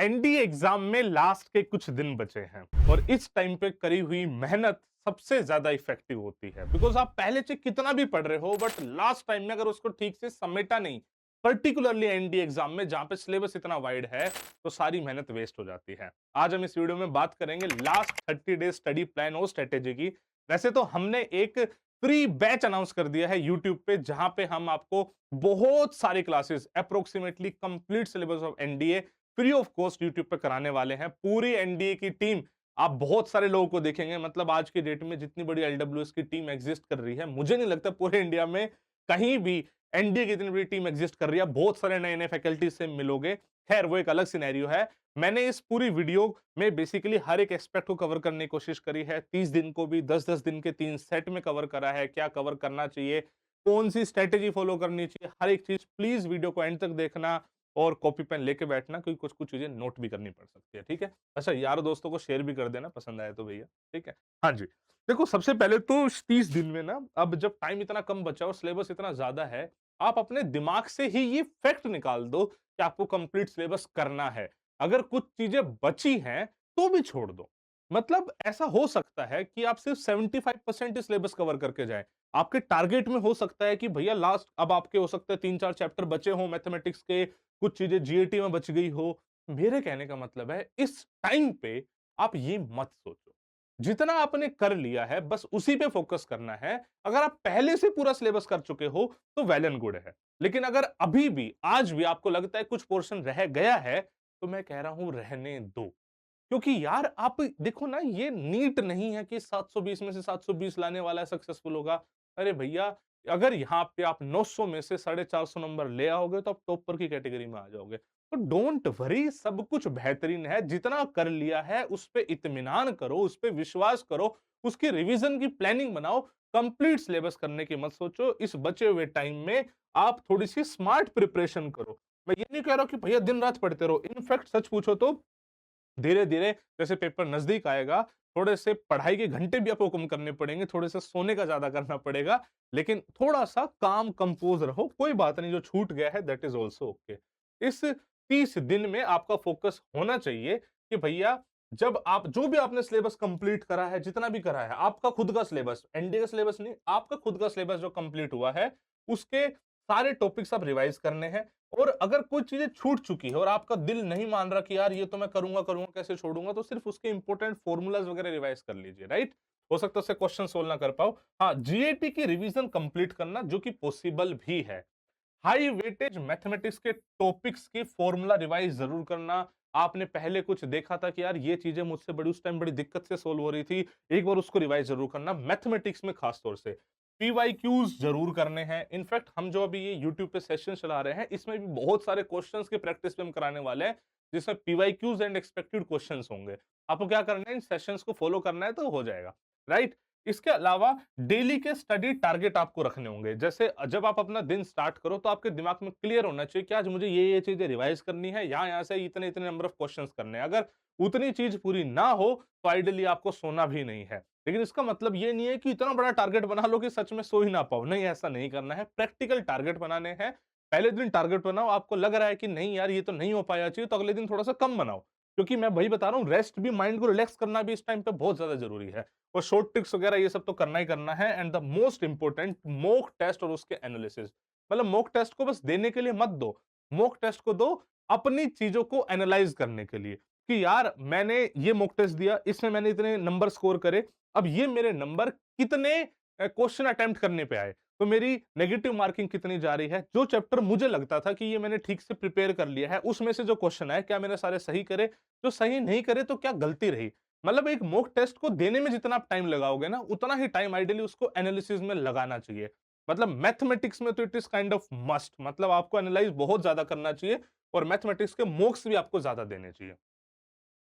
NDA exam में last के कुछ दिन बचे हैं और इस टाइम पे करी हुई मेहनत सबसे ज्यादा इफेक्टिव होती है बिकॉज आप पहले से कितना भी पढ़ रहे हो बट लास्ट टाइम में अगर उसको ठीक से समेटा नहीं, पर्टिकुलरली एनडीए एग्जाम में जहां पे सिलेबस इतना वाइड है तो सारी मेहनत वेस्ट हो जाती है। आज हम इस वीडियो में बात करेंगे लास्ट 30 डेज स्टडी प्लान और स्ट्रेटेजी की। वैसे तो हमने एक फ्री बैच अनाउंस कर दिया है यूट्यूब पे जहां पे हम आपको बहुत सारी classes approximately complete syllabus of NDA free of cost YouTube पे कराने वाले हैं। पूरी एनडीए की टीम आप बहुत सारे लोगों को देखेंगे, मतलब आज के डेट में जितनी बड़ी एलडब्ल्यूएस की टीम एग्जिस्ट कर रही है, मुझे नहीं लगता पूरे इंडिया में कहीं भी एनडीए की इतनी बड़ी टीम एग्जिस्ट कर रही है। बहुत सारे नए नए फैकल्टी से मिलोगे, खैर वो एक अलग सिनेरियो है। मैंने इस पूरी वीडियो में बेसिकली हर एक एस्पेक्ट को कवर करने की कोशिश करी है। 30 दिन को भी 10-10 दिन के 3 सेट में कवर करा है, क्या कवर करना चाहिए, कौन सी स्ट्रेटेजी फॉलो करनी चाहिए, हर एक चीज प्लीज वीडियो को एंड तक देखना और कॉपी पेन लेके बैठना, क्योंकि कुछ कुछ चीजें नोट भी करनी पड़ सकती है। ठीक है, अच्छा यारों दोस्तों को शेयर भी कर देना पसंद आए तो भैया। ठीक है, हाँ जी। देखो सबसे पहले तो 30 दिन में ना, अब जब टाइम इतना कम बचा और सिलेबस इतना ज्यादा है, आप अपने दिमाग से ही ये फैक्ट निकाल दो कि आपको कंप्लीट सिलेबस करना है। अगर कुछ चीजें बची हैं तो भी छोड़ दो। मतलब ऐसा हो सकता है कि आप सिर्फ 75% सिलेबस कवर करके जाए। आपके टारगेट में हो सकता है कि भैया लास्ट अब आपके हो सकते हैं 3-4 चैप्टर बचे हो मैथमेटिक्स के, कुछ चीजें जीएटी में बच गई हो। मेरे कहने का मतलब है इस टाइम पे आप ये मत सोचो, जितना आपने कर लिया है बस उसी पे फोकस करना है। अगर आप पहले से पूरा सिलेबस कर चुके हो तो वेल एंड गुड है, लेकिन अगर अभी भी आज भी आपको लगता है कुछ पोर्शन रह गया है तो मैं कह रहा हूं रहने दो। क्योंकि यार आप देखो ना, ये नीट नहीं है कि 720 में से 720 लाने वाला सक्सेसफुल होगा। अरे भैया, अगर यहाँ पे आप 900 में से 450 नंबर ले आओगे तो आप टॉपर की कैटेगरी में आ जाओगे। तो डोंट वरी, सब कुछ बेहतरीन है। जितना कर लिया है उस पे इत्मीनान करो, उस पे विश्वास करो, उसकी रिवीजन की प्लानिंग बनाओ। कंप्लीट सिलेबस करने की मत सोचो। इस बचे हुए टाइम में आप थोड़ी सी स्मार्ट प्रिपरेशन करो। मैं ये नहीं कह रहा हूं कि भैया दिन रात पढ़ते रहो। इनफैक्ट सच पूछो तो धीरे धीरे जैसे पेपर नजदीक आएगा, थोड़े से पढ़ाई के घंटे भी आपको कम करने पड़ेंगे, थोड़े से सोने का ज्यादा करना पड़ेगा, लेकिन थोड़ा सा काम कंपोज रहो। कोई बात नहीं, जो छूट गया है दैट इज ऑल्सो ओके। इस 30 दिन में आपका फोकस होना चाहिए कि भैया, जब आप जो भी आपने सिलेबस कंप्लीट करा है, जितना भी करा है, आपका खुद का सिलेबस, एनडीए का सिलेबस नहीं, आपका खुद का सिलेबस जो कंप्लीट हुआ है, उसके सारे टॉपिक्स आप रिवाइज करने हैं। और अगर कुछ चीजें छूट चुकी है और आपका दिल नहीं मान रहा कि यार ये तो मैं करूंगा करूंगा कैसे छोड़ूंगा, तो सिर्फ उसके इंपॉर्टेंट फॉर्मूलाज वगैरह रिवाइज कर लीजिए। राइट, हो सकता है उससे क्वेश्चन सोल्व ना कर पाओ। हाँ, जीएटी की रिवीजन कंप्लीट करना जो कि पॉसिबल भी है। हाई वेटेज मैथमेटिक्स के टॉपिक्स की फॉर्मूला रिवाइज जरूर करना। आपने पहले कुछ देखा था कि यार ये चीजें मुझसे बड़ी उस टाइम बड़ी दिक्कत से सोल्व हो रही थी, एक बार उसको रिवाइज जरूर करना, मैथमेटिक्स में खास तौर से। पीवाईक्यूज जरूर करने हैं। इनफैक्ट हम जो अभी ये यूट्यूब पे सेशन चला रहे हैं, इसमें भी बहुत सारे क्वेश्चंस के प्रैक्टिस पे हम कराने वाले हैं, जिसमें पीवाईक्यूज एंड एक्सपेक्टेड क्वेश्चंस होंगे। आपको क्या करना है, इन सेशंस को फॉलो करना है तो हो जाएगा। राइट, इसके अलावा डेली के स्टडी टारगेट आपको रखने होंगे। जैसे जब आप अपना दिन स्टार्ट करो तो आपके दिमाग में क्लियर होना चाहिए कि आज मुझे ये चीजें रिवाइज करनी है, यहाँ से इतने इतने नंबर ऑफ क्वेश्चंस करने हैं। अगर उतनी चीज पूरी ना हो तो आइडियली आपको सोना भी नहीं है। लेकिन इसका मतलब ये नहीं है कि इतना बड़ा टारगेट बना लो कि सच में सो ही ना पाओ। नहीं, ऐसा नहीं करना है। प्रैक्टिकल टारगेट बनाने हैं। पहले दिन टारगेट बनाओ, आपको लग रहा है कि नहीं यार ये तो नहीं हो पाया चाहिए, तो अगले दिन थोड़ा सा कम बनाओ। क्योंकि मैं वही बता रहा हूँ, रेस्ट भी, माइंड को रिलैक्स करना भी इस टाइम पे बहुत ज्यादा जरूरी है। और शॉर्ट ट्रिक्स वगैरह ये सब तो करना ही करना है। And the most important, mock test और उसके एनालिसिस। मतलब मॉक टेस्ट को बस देने के लिए मत दो, मॉक टेस्ट को दो अपनी चीजों को एनालाइज करने के लिए कि यार मैंने ये मॉक टेस्ट दिया, इसमें मैंने इतने नंबर स्कोर करे, अब ये मेरे नंबर कितने क्वेश्चन अटेम्प्ट करने पे आए, तो मेरी नेगेटिव मार्किंग कितनी जा रही है। जो चैप्टर मुझे लगता था कि ये मैंने ठीक से प्रिपेयर कर लिया है, उसमें से जो क्वेश्चन आए क्या मैंने सारे सही करे, जो सही नहीं करे तो क्या गलती रही। मतलब एक मॉक टेस्ट को देने में जितना आप टाइम लगाओगे ना, उतना ही टाइम आइडियली उसको एनालिसिस में लगाना चाहिए। मतलब मैथमेटिक्स में तो it is kind of must, मतलब आपको एनालाइज बहुत ज्यादा करना चाहिए और मैथमेटिक्स के मॉक्स भी आपको ज्यादा देने चाहिए।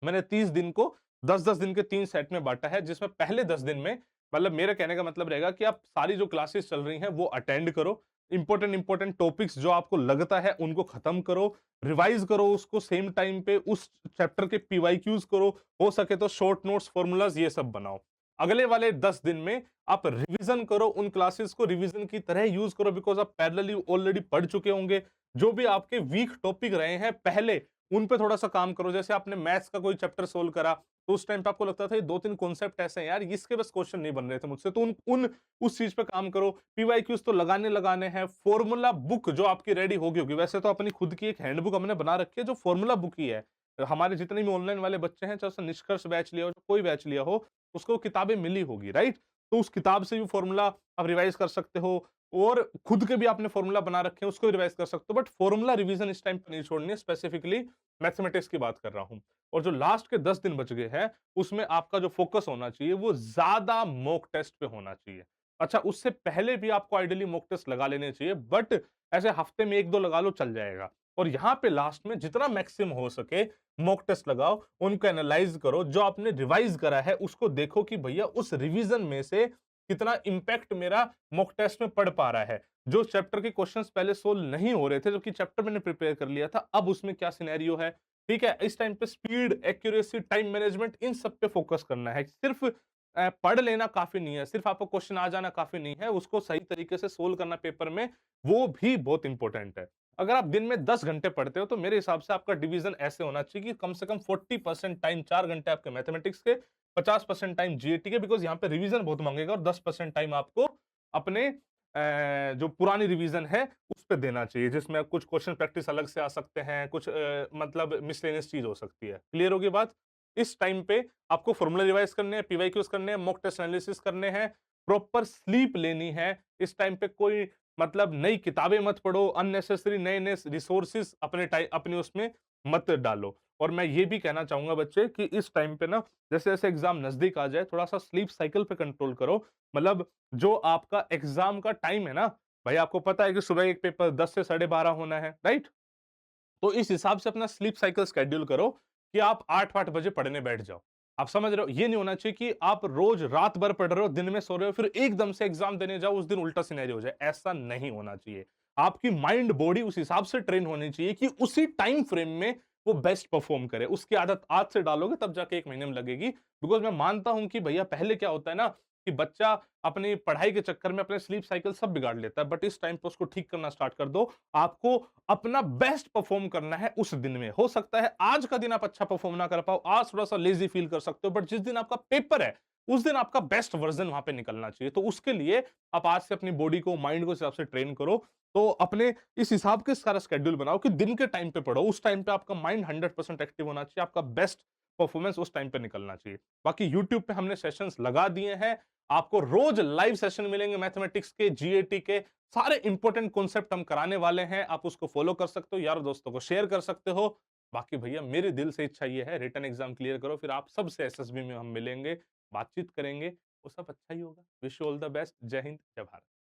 मैंने 30 दिन को 10-10 दिन के 3 सेट में बांटा है, जिसमें पहले 10 दिन में, मतलब मेरे कहने का मतलब रहेगा कि आप सारी जो क्लासेस चल रही हैं वो अटेंड करो। इंपॉर्टेंट इंपॉर्टेंट टॉपिक्स जो आपको लगता है उनको खत्म करो, रिवाइज करो उसको सेम टाइम पे, उस चैप्टर के पीवाईक्यूज करो, हो सके तो शॉर्ट नोट्स, फॉर्मूलाज ये सब बनाओ। अगले वाले 10 दिन में आप रिवीजन करो, उन क्लासेस को रिवीजन की तरह यूज करो, बिकॉज आप पैरेलली ऑलरेडी पढ़ चुके होंगे। जो भी आपके वीक टॉपिक रहे हैं पहले, उन पे थोड़ा-सा काम करो। जैसे आपने मैथ्स का कोई चैप्टर सोल्व करा, तो उस टाइम पे आपको लगता था ये 2-3 कॉन्सेप्ट ऐसे हैं यार, इसके बस क्वेश्चन नहीं बन रहे थे मुझसे, तो उन उन उस चीज़ पे काम करो। पीवाईक्यूज़ तो लगाने हैं। फ़ॉर्मूला बुक जो आपकी रेडी होगी होगी, वैसे तो अपनी खुद की एक हैंडबुक हमने बना रखी है जो फ़ॉर्मूला बुक ही है। हमारे जितने भी ऑनलाइन वाले बच्चे हैं, चाहे उसने निष्कर्ष बैच लिया हो, कोई बैच लिया हो, उसको किताबें मिली होगी, राइट? तो उस किताब से भी फ़ॉर्मूला आप रिवाइज़ कर सकते हो और खुद के भी आपने फ़ॉर्मूला बना रखे हैं, उसको भी रिवाइज़ कर सकते हो। बट फ़ॉर्मूला रिवीज़न इस टाइम पे नहीं छोड़नी है, स्पेसिफिकली मैथमेटिक्स की बात कर रहा हूँ। और जो लास्ट के 10 दिन बच गए हैं, उसमें आपका जो फ़ोकस होना चाहिए, वो ज़्यादा मॉक टेस्ट पे होना चाहिए। अच्छा, उससे पहले भी आपको आइडियली मॉक टेस्ट लगा लेने चाहिए, बट ऐसे हफ्ते में 1-2 लगा लो, चल जाएगा। और यहाँ पे लास्ट में जितना मैक्सिमम हो सके मॉक टेस्ट लगाओ, उनको एनालाइज़ करो, जो आपने रिवाइज़ करा है, उसको देखो कि भैया उस रिवीज़न में से कितना इम्पैक्ट मेरा मॉक टेस्ट में पड़ पा रहा है। जो चैप्टर के क्वेश्चंस पहले सोल्व नहीं हो रहे थे, जबकि चैप्टर मैंने प्रिपेयर कर लिया था, अब उसमें क्या सिनेरियो है, ठीक है? इस टाइम पे स्पीड, एक्यूरेसी, टाइम मैनेजमेंट, इन सब पे फोकस करना है। सिर्फ पढ़ लेना काफ़ी नहीं है, सिर्फ आपको क्वेश्चन आ जाना काफ़ी नहीं है, उसको सही तरीके से सोल्व करना पेपर में, वो भी बहुत इंपॉर्टेंट है। अगर आप दिन में 10 घंटे पढ़ते हो, तो मेरे हिसाब से आपका डिवीज़न ऐसे होना चाहिए कि कम से कम 40% टाइम 4 घंटे आपके मैथमेटिक्स के, 50% टाइम जीएटी के, बिकॉज़ यहाँ पे रिवीज़न बहुत माँगेगा और 10% टाइम आपको अपने जो पुरानी रिवीज़न है, उस पे देना चाहिए, जिसमें कुछ क्वेश्चन प्रैक्टिस अलग से आ सकते हैं, कुछ मतलब मिसलेनियस चीज़ हो सकती है। क्लियर होगी बात? इस टाइम पे आपको फॉर्मूला रिवाइज़ करने हैं, पीवाईक्यूज़ करने हैं, मॉक टेस्ट एनालिसिस करने हैं, प्रॉपर स्लीप लेनी है। इस टाइम पे कोई मतलब नई किताबें मत पढ़ो, अननेसेसरी नए-नए रिसोर्सेज़ अपने उसमें मत डालो। और मैं ये भी कहना चाहूँगा बच्चे कि इस टाइम पे ना, जैसे-जैसे एग्ज़ाम नज़दीक आ जाए, थोड़ा-सा स्लीप साइकिल पे कंट्रोल करो। मतलब जो आपका एग्ज़ाम का टाइम है ना, भाई आपको पता है कि सुबह एक पेपर 10 से साढ़े 12 होना है, राइट? तो इस हिसाब से अपना स्लीप साइकिल शेड्यूल करो कि आप 8-8 बजे पढ़ने बैठ जाओ। आप समझ रहे हो? ये नहीं होना चाहिए कि आप रोज़ रात भर पढ़ रहे हो, दिन में सो रहे हो, फिर एकदम से एग्ज़ाम देने जाओ, उस दिन उल्टा सिनेरियो हो जाए। ऐसा नहीं होना चाहिए। आपकी माइंड, बॉडी उस हिसाब से ट्रेन होनी चाहिए कि उसी टाइम फ्रेम में वो बेस्ट परफ़ॉर्म करे। उसकी आदत आज से डालोगे, तब जाके 1 महीने में लगेगी। बिकॉज़ मैं मानता हूँ कि भैया पहले क्या होता है ना, कि बच्चा अपनी पढ़ाई के चक्कर में अपने स्लीप साइकिल सब बिगाड़ लेता है। बट इस टाइम पे उसको ठीक करना स्टार्ट कर दो। आपको अपना बेस्ट परफॉर्म करना है उस दिन में। हो सकता है आज का दिन आप अच्छा परफॉर्म ना कर पाओ, आज थोड़ा-सा लेज़ी फील कर सकते हो, बट जिस दिन आपका पेपर है, उस दिन आपका बेस्ट वर्ज़न वहाँ पे निकलना चाहिए। तो उसके लिए आप आज से अपनी बॉडी को, माइंड को इस हिसाब से ट्रेन करो। तो अपने इस हिसाब के सारा शेड्यूल बनाओ कि दिन के टाइम पे पढ़ो। उस टाइम पे आपका माइंड 100% एक्टिव होना चाहिए, आपका बेस्ट परफॉर्मेंस उस टाइम पे निकलना चाहिए। बाकी यूट्यूब पे हमने सेशंस लगा दिए हैं। आपको रोज़ लाइव सेशन मिलेंगे मैथमेटिक्स के, जीएटी के, सारे इंपॉर्टेंट कॉन्सेप्ट हम कराने वाले हैं। आप उसको फॉलो कर सकते हो, यारों दोस्तों को शेयर कर सकते हो। बाकी भैया मेरे दिल से इच्छा ये है, रिटन एग्जाम क्लियर करो, फिर आप सबसे एसएसबी में हम मिलेंगे, बातचीत करेंगे, वो सब अच्छा ही होगा। Wish you all the best. जय हिंद, जय भारत।